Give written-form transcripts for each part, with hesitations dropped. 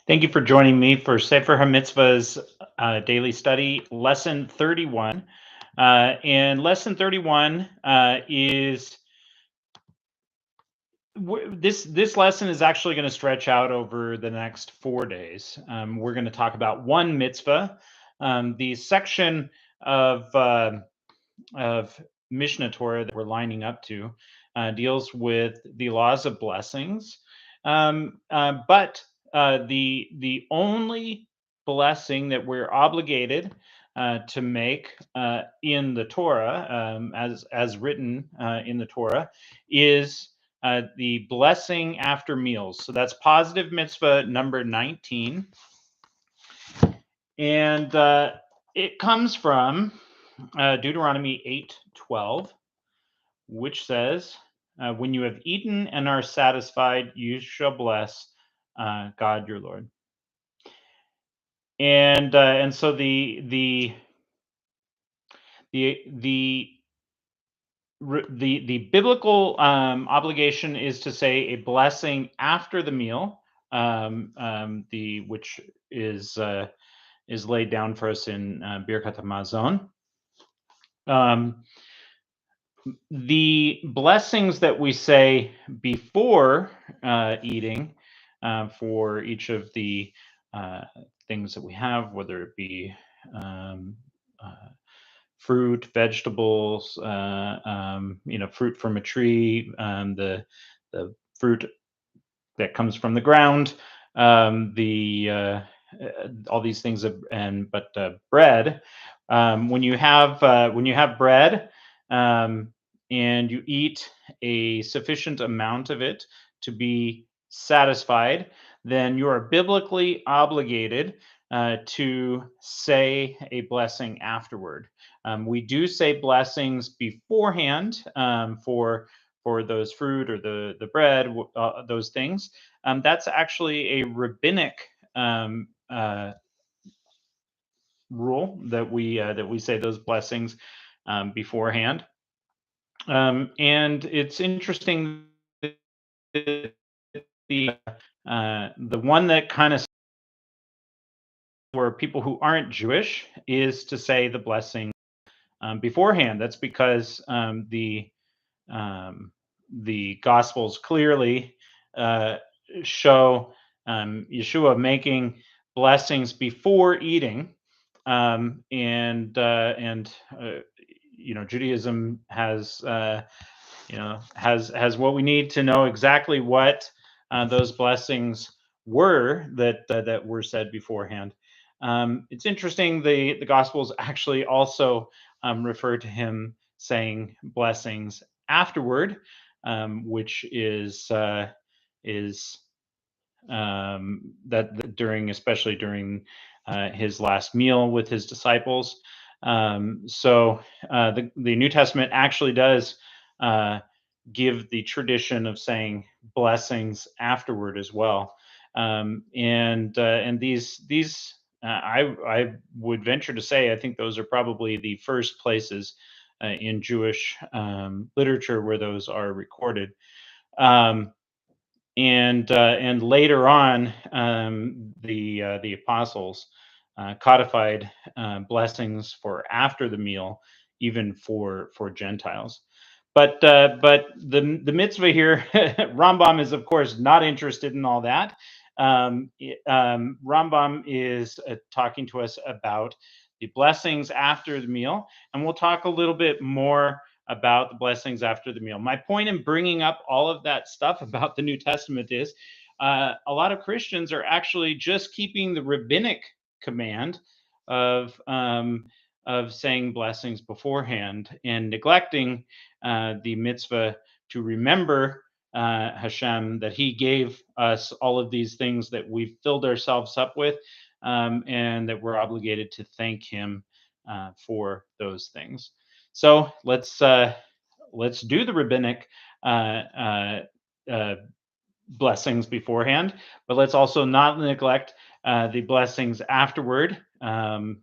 Thank you for joining me for Sefer HaMitzvos daily study, lesson 31. And lesson 31 is this lesson is actually going to stretch out over the next 4 days. We're going to talk about one mitzvah. The section of Mishnah Torah that we're lining up to deals with the laws of blessings, but the only blessing that we're obligated to make in the Torah, as written in the Torah, is the blessing after meals. So that's positive mitzvah number 19, and it comes from Deuteronomy 8:12, which says, "When you have eaten and are satisfied, you shall bless God your Lord." And so the the biblical obligation is to say a blessing after the meal, the which is laid down for us in Birkat Hamazon. The blessings that we say before eating for each of the things that we have, whether it be um, uh, fruit, vegetables, fruit from a tree, the fruit that comes from the ground, the all these things, but bread. When you have bread, um, and you eat a sufficient amount of it to be satisfied, then you are biblically obligated to say a blessing afterward. We do say blessings beforehand for those fruit or the bread, those things. That's actually a rabbinic rule that we say those blessings beforehand. And it's interesting that the one that kind of for people who aren't Jewish is to say the blessing beforehand. That's because um, the Gospels clearly uh, show Yeshua making blessings before eating, and Judaism has what we need to know exactly what those blessings were that were said beforehand. It's interesting. The Gospels actually also refer to him saying blessings afterward, which is that during, especially during his last meal with his disciples. So the New Testament actually does uh, give the tradition of saying blessings afterward as well. And these I would venture to say I think those are probably the first places in Jewish literature where those are recorded. Um, and later on, the apostles codified blessings for after the meal, even for Gentiles. But the mitzvah here, Rambam is of course not interested in all that. Rambam is talking to us about the blessings after the meal, and we'll talk a little bit more about the blessings after the meal. My point in bringing up all of that stuff about the New Testament is a lot of Christians are actually just keeping the rabbinic command of saying blessings beforehand and neglecting the mitzvah to remember Hashem, that He gave us all of these things that we've filled ourselves up with, and that we're obligated to thank Him for those things. So let's do the rabbinic uh, uh, uh, blessings beforehand, but let's also not neglect the blessings afterward. And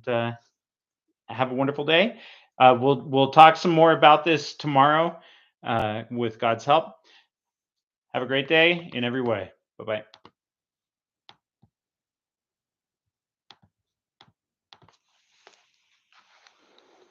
have a wonderful day. We'll talk some more about this tomorrow with God's help. Have a great day in every way. Bye bye.